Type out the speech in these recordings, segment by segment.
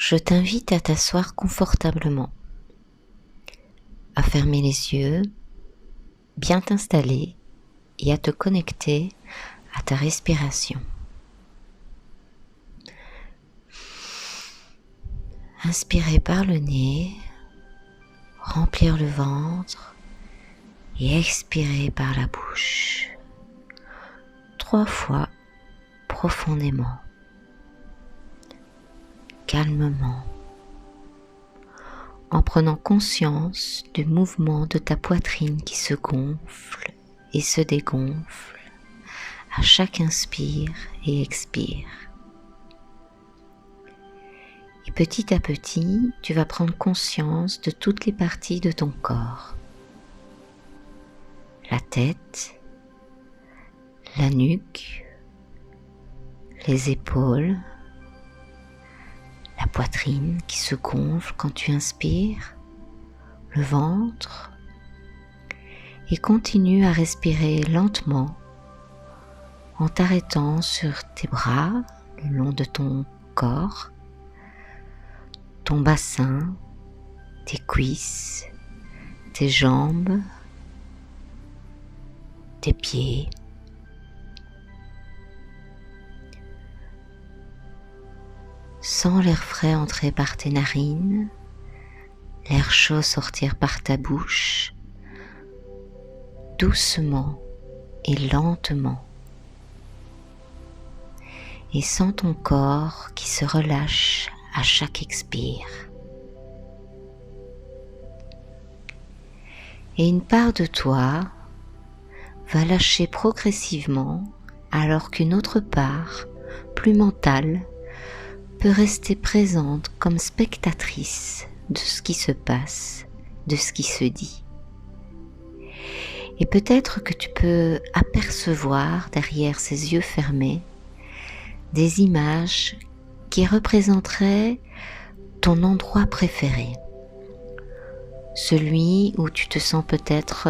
Je t'invite à t'asseoir confortablement, à fermer les yeux, bien t'installer et à te connecter à ta respiration. Inspirer par le nez, remplir le ventre et expirer par la bouche. 3 fois profondément, calmement, en prenant conscience du mouvement de ta poitrine qui se gonfle et se dégonfle à chaque inspire et expire. Et petit à petit, tu vas prendre conscience de toutes les parties de ton corps. La tête, la nuque, les épaules, la poitrine qui se gonfle quand tu inspires, le ventre, et continue à respirer lentement en t'arrêtant sur tes bras le long de ton corps, ton bassin, tes cuisses, tes jambes, tes pieds. Sens l'air frais entrer par tes narines, l'air chaud sortir par ta bouche, doucement et lentement. Et sens ton corps qui se relâche à chaque expire. Et une part de toi va lâcher progressivement alors qu'une autre part, plus mentale, peut rester présente comme spectatrice de ce qui se passe, de ce qui se dit. Et peut-être que tu peux apercevoir derrière ces yeux fermés des images qui représenteraient ton endroit préféré, celui où tu te sens peut-être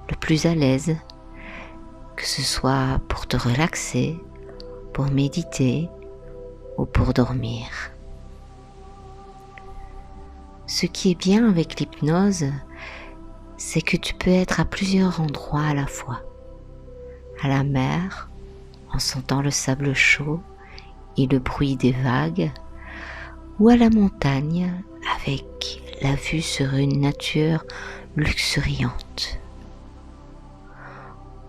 le plus à l'aise, que ce soit pour te relaxer, pour méditer ou pour dormir. Ce qui est bien avec l'hypnose, c'est que tu peux être à plusieurs endroits à la fois. À la mer, en sentant le sable chaud et le bruit des vagues, ou à la montagne avec la vue sur une nature luxuriante.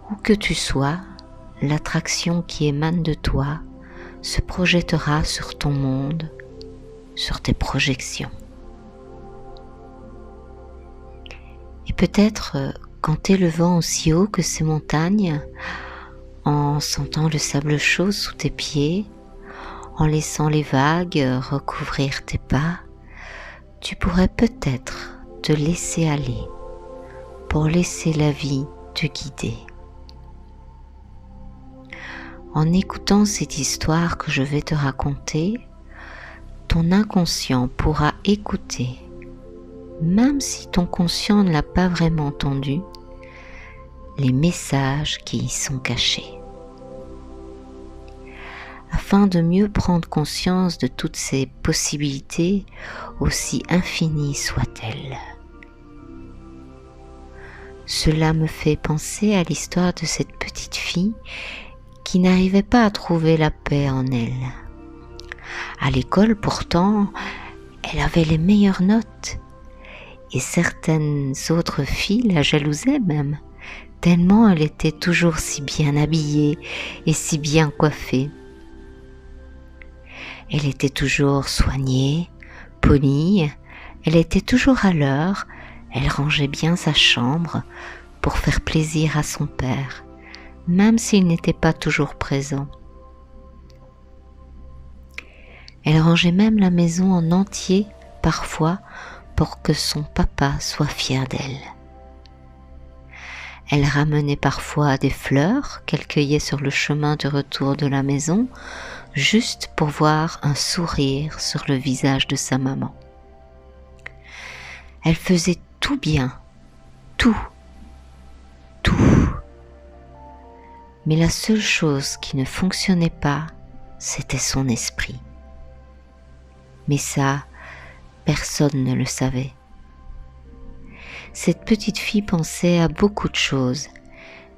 Où que tu sois, l'attraction qui émane de toi se projettera sur ton monde, sur tes projections. Et peut-être qu'en t'élevant aussi haut que ces montagnes, en sentant le sable chaud sous tes pieds, en laissant les vagues recouvrir tes pas, tu pourrais peut-être te laisser aller pour laisser la vie te guider. En écoutant cette histoire que je vais te raconter, ton inconscient pourra écouter, même si ton conscient ne l'a pas vraiment entendu, les messages qui y sont cachés. Afin de mieux prendre conscience de toutes ces possibilités, aussi infinies soient-elles. Cela me fait penser à l'histoire de cette petite fille qui n'arrivait pas à trouver la paix en elle. À l'école, pourtant, elle avait les meilleures notes, et certaines autres filles la jalousaient même, tellement elle était toujours si bien habillée et si bien coiffée. Elle était toujours soignée, polie, elle était toujours à l'heure, elle rangeait bien sa chambre pour faire plaisir à son père, même s'il n'était pas toujours présent. Elle rangeait même la maison en entier, parfois, pour que son papa soit fier d'elle. Elle ramenait parfois des fleurs qu'elle cueillait sur le chemin de retour de la maison, juste pour voir un sourire sur le visage de sa maman. Elle faisait tout bien, tout. Mais la seule chose qui ne fonctionnait pas, c'était son esprit. Mais ça, personne ne le savait. Cette petite fille pensait à beaucoup de choses,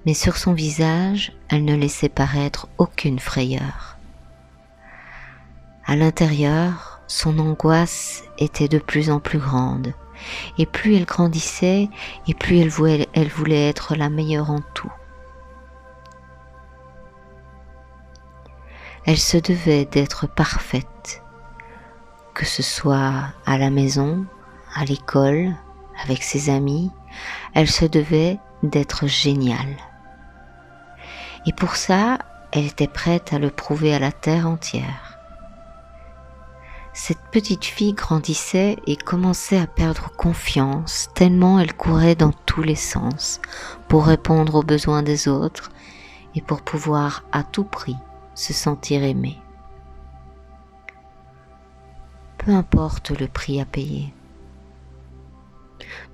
mais sur son visage, elle ne laissait paraître aucune frayeur. À l'intérieur, son angoisse était de plus en plus grande, et plus elle grandissait, et plus elle voulait être la meilleure en tout. Elle se devait d'être parfaite, que ce soit à la maison, à l'école, avec ses amis, elle se devait d'être géniale. Et pour ça, elle était prête à le prouver à la terre entière. Cette petite fille grandissait et commençait à perdre confiance, tellement elle courait dans tous les sens pour répondre aux besoins des autres et pour pouvoir à tout prix se sentir aimée. Peu importe le prix à payer.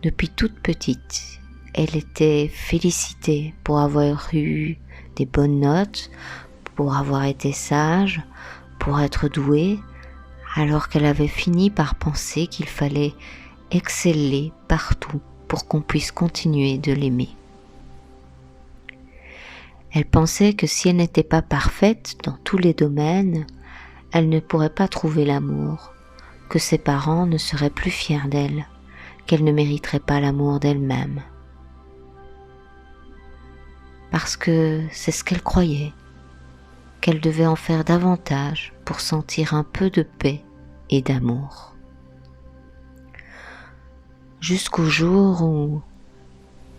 Depuis toute petite, elle était félicitée pour avoir eu des bonnes notes, pour avoir été sage, pour être douée, alors qu'elle avait fini par penser qu'il fallait exceller partout pour qu'on puisse continuer de l'aimer. Elle pensait que si elle n'était pas parfaite dans tous les domaines, elle ne pourrait pas trouver l'amour, que ses parents ne seraient plus fiers d'elle, qu'elle ne mériterait pas l'amour d'elle-même. Parce que c'est ce qu'elle croyait, qu'elle devait en faire davantage pour sentir un peu de paix et d'amour. Jusqu'au jour où,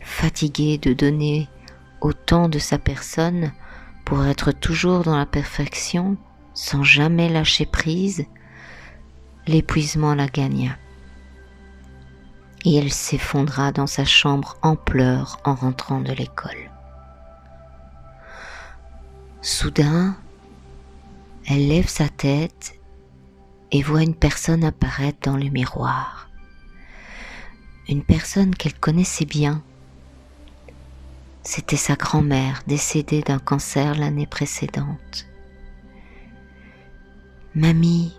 fatiguée de donner autant de sa personne pour être toujours dans la perfection, sans jamais lâcher prise, l'épuisement la gagna. Et elle s'effondra dans sa chambre en pleurs en rentrant de l'école. Soudain, elle lève sa tête et voit une personne apparaître dans le miroir. Une personne qu'elle connaissait bien. C'était sa grand-mère décédée d'un cancer l'année précédente. « Mamie,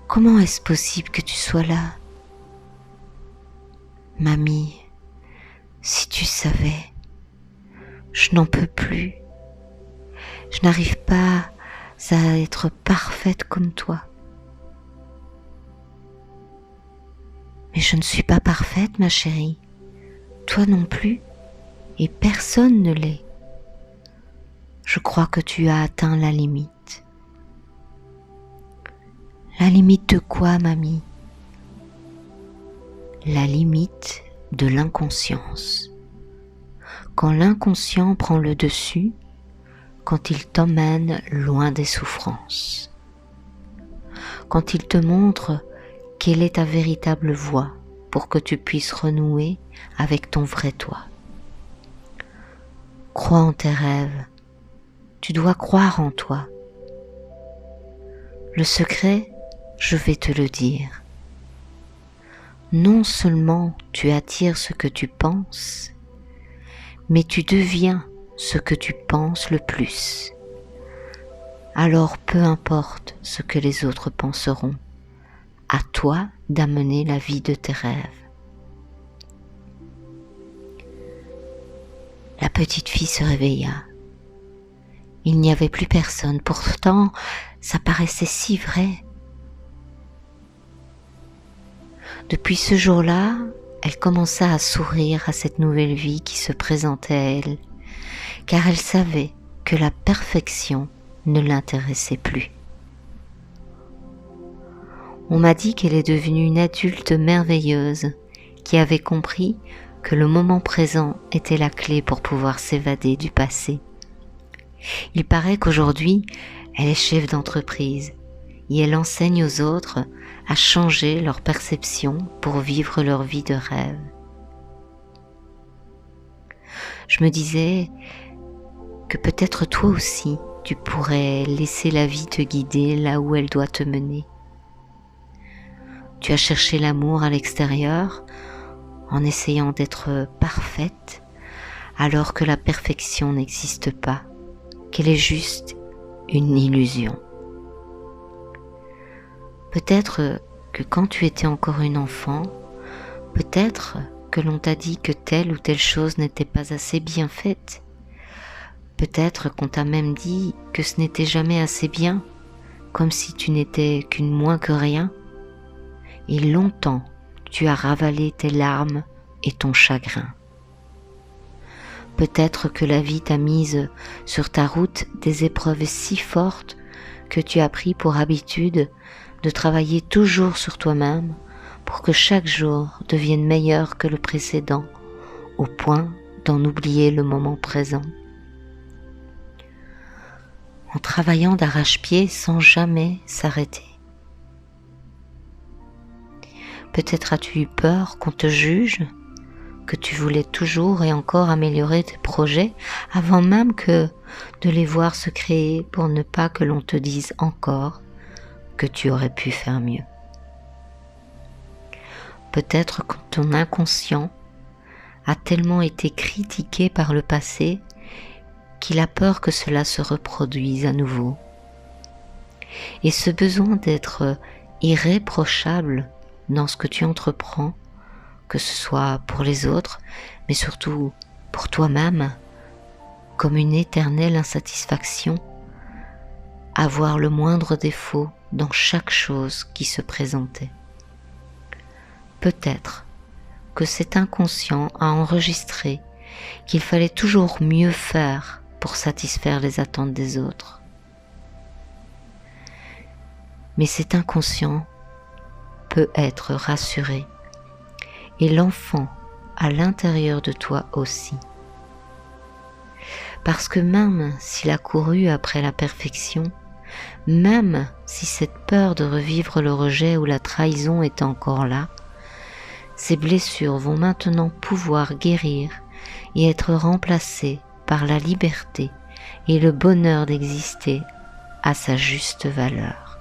comment est-ce possible que tu sois là ? Mamie, si tu savais, je n'en peux plus. Je n'arrive pas à être parfaite comme toi. Mais je ne suis pas parfaite, ma chérie. Toi non plus, et personne ne l'est. Je crois que tu as atteint la limite. La limite de quoi, mamie ? La limite de l'inconscience. Quand l'inconscient prend le dessus, quand il t'emmène loin des souffrances. Quand il te montre quelle est ta véritable voie pour que tu puisses renouer avec ton vrai toi. Crois en tes rêves. Tu dois croire en toi. Le secret, je vais te le dire. Non seulement tu attires ce que tu penses, mais tu deviens ce que tu penses le plus. Alors peu importe ce que les autres penseront, à toi d'amener la vie de tes rêves. La petite fille se réveilla. Il n'y avait plus personne, pourtant ça paraissait si vrai. Depuis ce jour-là, elle commença à sourire à cette nouvelle vie qui se présentait à elle, car elle savait que la perfection ne l'intéressait plus. On m'a dit qu'elle est devenue une adulte merveilleuse, qui avait compris que le moment présent était la clé pour pouvoir s'évader du passé. Il paraît qu'aujourd'hui, elle est chef d'entreprise et elle enseigne aux autres à changer leur perception pour vivre leur vie de rêve. Je me disais que peut-être toi aussi, tu pourrais laisser la vie te guider là où elle doit te mener. Tu as cherché l'amour à l'extérieur en essayant d'être parfaite alors que la perfection n'existe pas, qu'elle est juste une illusion. Peut-être que quand tu étais encore une enfant, peut-être que l'on t'a dit que telle ou telle chose n'était pas assez bien faite. Peut-être qu'on t'a même dit que ce n'était jamais assez bien, comme si tu n'étais qu'une moins que rien. Et longtemps, tu as ravalé tes larmes et ton chagrin. Peut-être que la vie t'a mise sur ta route des épreuves si fortes que tu as pris pour habitude de travailler toujours sur toi-même pour que chaque jour devienne meilleur que le précédent, au point d'en oublier le moment présent. En travaillant d'arrache-pied sans jamais s'arrêter. Peut-être as-tu eu peur qu'on te juge, que tu voulais toujours et encore améliorer tes projets avant même que de les voir se créer pour ne pas que l'on te dise encore que tu aurais pu faire mieux. Peut-être que ton inconscient a tellement été critiqué par le passé qu'il a peur que cela se reproduise à nouveau. Et ce besoin d'être irréprochable dans ce que tu entreprends, que ce soit pour les autres, mais surtout pour toi-même, comme une éternelle insatisfaction, à voir le moindre défaut dans chaque chose qui se présentait. Peut-être que cet inconscient a enregistré qu'il fallait toujours mieux faire pour satisfaire les attentes des autres. Mais cet inconscient peut être rassuré, et l'enfant à l'intérieur de toi aussi. Parce que même s'il a couru après la perfection, même si cette peur de revivre le rejet ou la trahison est encore là, ces blessures vont maintenant pouvoir guérir et être remplacées par la liberté et le bonheur d'exister à sa juste valeur.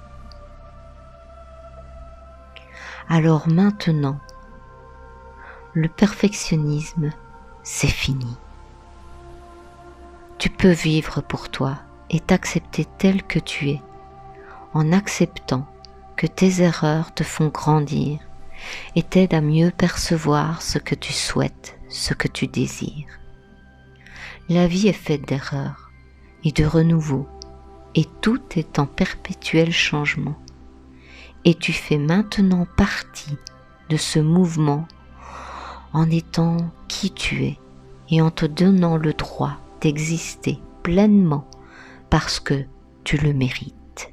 Alors maintenant, le perfectionnisme, c'est fini. Tu peux vivre pour toi et t'accepter tel que tu es, en acceptant que tes erreurs te font grandir et t'aident à mieux percevoir ce que tu souhaites, ce que tu désires. La vie est faite d'erreurs et de renouveau, et tout est en perpétuel changement. Et tu fais maintenant partie de ce mouvement en étant qui tu es et en te donnant le droit d'exister pleinement parce que tu le mérites.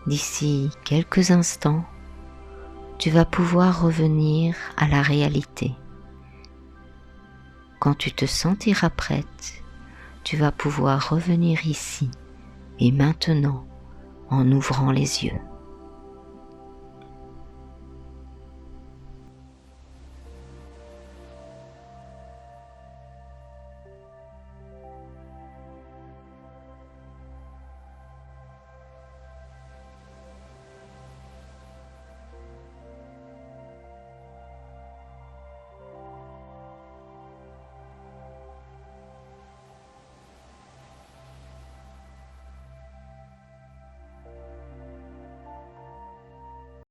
D'ici quelques instants, tu vas pouvoir revenir à la réalité. Quand tu te sentiras prête, tu vas pouvoir revenir ici et maintenant en ouvrant les yeux.